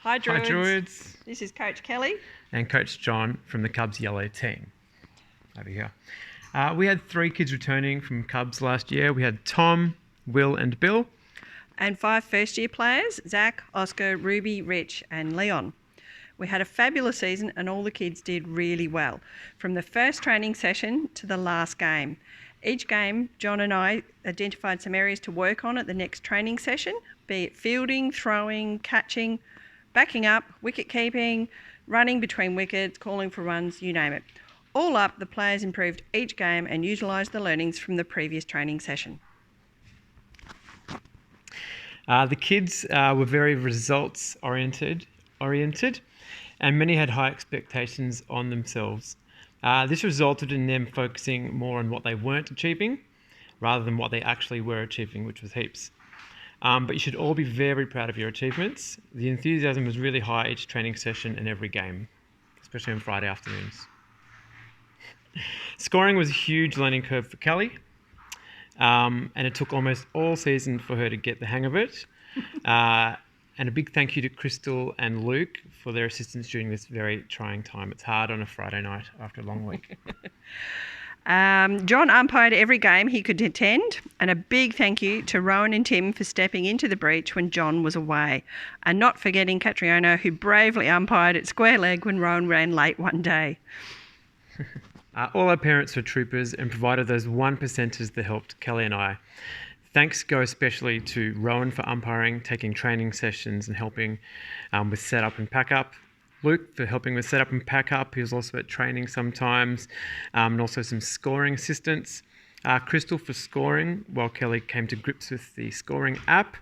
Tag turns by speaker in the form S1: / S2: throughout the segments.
S1: Hi, Druids.
S2: Hi, Druids.
S1: This is Coach Kelly.
S2: And Coach John from the Cubs Yellow team. Over here. We had 3 kids returning from Cubs last year. We had Tom, Will and Bill.
S1: And 5 first-year players, Zach, Oscar, Ruby, Rich and Leon. We had a fabulous season and all the kids did really well, from the first training session to the last game. Each game, John and I identified some areas to work on at the next training session, be it fielding, throwing, catching, backing up, wicket keeping, running between wickets, calling for runs, you name it. All up, the players improved each game and utilised the learnings from the previous training session.
S2: The kids were very results oriented, and many had high expectations on themselves. This resulted in them focusing more on what they weren't achieving rather than what they actually were achieving, which was heaps. But you should all be very proud of your achievements. The enthusiasm was really high each training session and every game, especially on Friday afternoons. Scoring was a huge learning curve for Kelly, and it took almost all season for her to get the hang of it. And a big thank you to Crystal and Luke for their assistance during this very trying time. It's hard on a Friday night after a long week.
S1: John umpired every game he could attend, and a big thank you to Rowan and Tim for stepping into the breach when John was away, and not forgetting Catriona, who bravely umpired at square leg when Rowan ran late one day.
S2: All our parents were troopers and provided those 1%ers that helped Kelly and I. Thanks go especially to Rowan for umpiring, taking training sessions and helping with setup and pack up. Luke for helping with setup and pack up. He was also at training sometimes, and also some scoring assistance. Crystal for scoring while Kelly came to grips with the scoring app,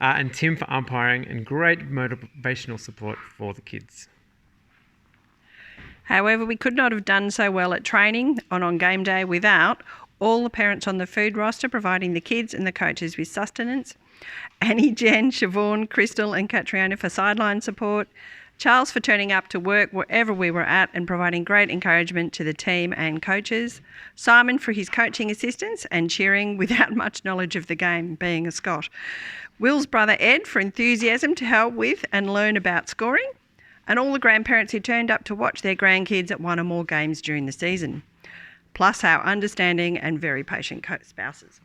S2: and Tim for umpiring and great motivational support for the kids.
S1: However, we could not have done so well at training on game day without all the parents on the food roster providing the kids and the coaches with sustenance, Annie, Jen, Siobhan, Crystal and Catriona for sideline support, Charles for turning up to work wherever we were at and providing great encouragement to the team and coaches, Simon for his coaching assistance and cheering without much knowledge of the game, being a Scot, Will's brother Ed for enthusiasm to help with and learn about scoring, and all the grandparents who turned up to watch their grandkids at one or more games during the season, plus our understanding and very patient spouses.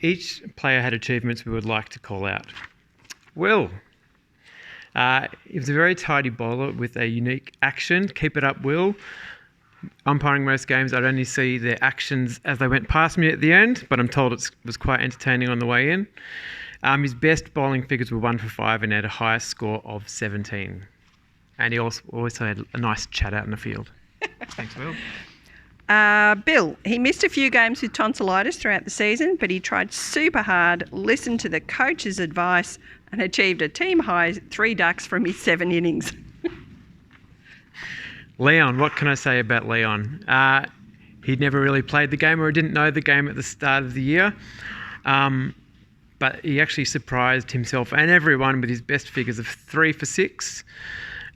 S2: Each player had achievements we would like to call out. Will. He was a very tidy bowler with a unique action. Keep it up, Will. Umpiring most games, I'd only see their actions as they went past me at the end, but I'm told it was quite entertaining on the way in. His best bowling figures were 1 for 5 and had a highest score of 17. And he also had a nice chat out in the field. Thanks, Will.
S1: Bill, he missed a few games with tonsillitis throughout the season, but he tried super hard, listened to the coach's advice and achieved a team high 3 ducks from his 7 innings.
S2: Leon, what can I say about Leon? He'd never really played the game or didn't know the game at the start of the year. But he actually surprised himself and everyone with his best figures of 3 for 6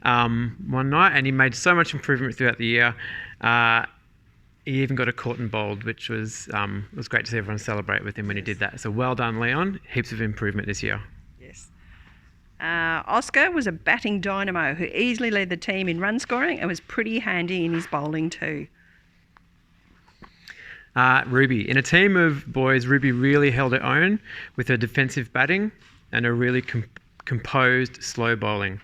S2: one night, and he made so much improvement throughout the year. He even got a caught and bowled, which was great to see everyone celebrate with him when he did that. So well done, Leon. Heaps of improvement this year.
S1: Yes. Oscar was a batting dynamo who easily led the team in run scoring and was pretty handy in his bowling too.
S2: Ruby. In a team of boys, Ruby really held her own with her defensive batting and a really composed slow bowling.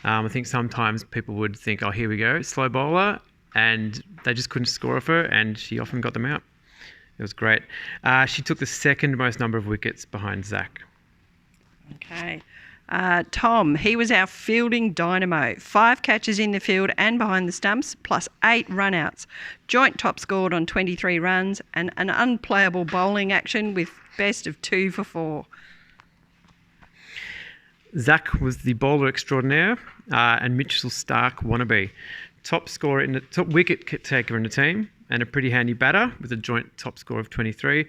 S2: I think sometimes people would think, oh, here we go, slow bowler, and they just couldn't score off her, and she often got them out. It was great. She took the second most number of wickets behind Zach.
S1: Okay. Tom, he was our fielding dynamo. 5 catches in the field and behind the stumps, plus 8 run-outs. Joint top scored on 23 runs and an unplayable bowling action with best of 2 for 4.
S2: Zach was the bowler extraordinaire and Mitchell Stark wannabe. Top wicket taker in the team and a pretty handy batter with a joint top score of 23,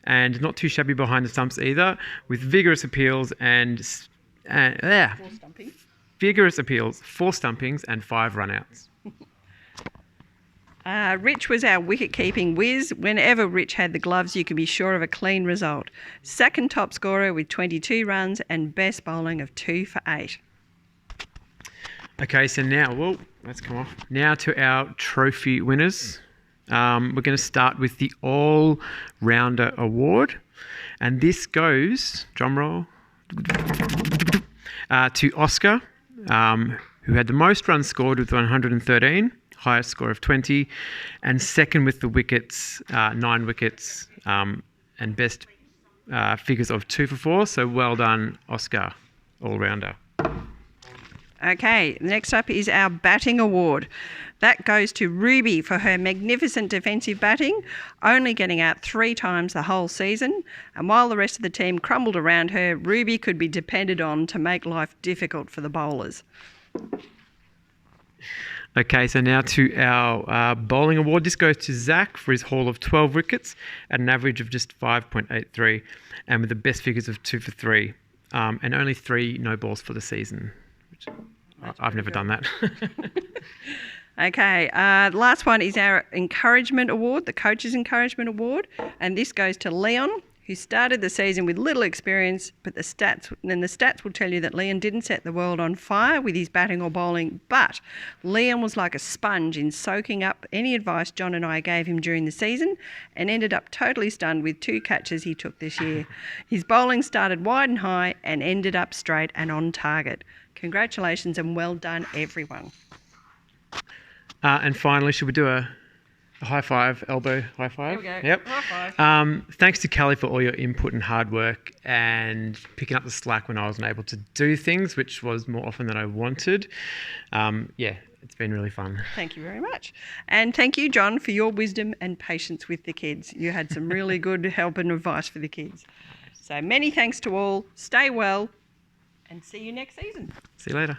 S2: and not too shabby behind the stumps either, with vigorous appeals and 4 stumpings and 5 run-outs.
S1: Rich was our wicket-keeping whiz. Whenever Rich had the gloves, you could be sure of a clean result. Second top scorer with 22 runs and best bowling of 2 for 8.
S2: Okay, so now, let's come off. Now to our trophy winners. We're going to start with the All-Rounder Award. And this goes, drumroll, to Oscar, who had the most runs scored with 113. Highest score of 20, and second with the wickets, 9 wickets, and best figures of 2 for 4. So well done, Oscar, all-rounder.
S1: Okay, next up is our batting award. That goes to Ruby for her magnificent defensive batting, only getting out 3 times the whole season. And while the rest of the team crumbled around her, Ruby could be depended on to make life difficult for the bowlers.
S2: Okay, so now to our bowling award. This goes to Zach for his haul of 12 wickets at an average of just 5.83, and with the best figures of 2 for 3, and only 3 no balls for the season. Which I've never done that.
S1: Okay, the last one is our encouragement award, the Coaches Encouragement Award, and this goes to Leon, who started the season with little experience, but the stats will tell you that Leon didn't set the world on fire with his batting or bowling, but Leon was like a sponge in soaking up any advice John and I gave him during the season, and ended up totally stunned with 2 catches he took this year. His bowling started wide and high and ended up straight and on target. Congratulations and well done, everyone.
S2: And finally, should we do a high five, elbow high five?
S1: Here we go.
S2: Yep.
S1: High five.
S2: Thanks to Callie for all your input and hard work and picking up the slack when I wasn't able to do things, which was more often than I wanted. It's been really fun.
S1: Thank you very much. And thank you, John, for your wisdom and patience with the kids. You had some really good help and advice for the kids. So many thanks to all. Stay well and see you next season.
S2: See you later.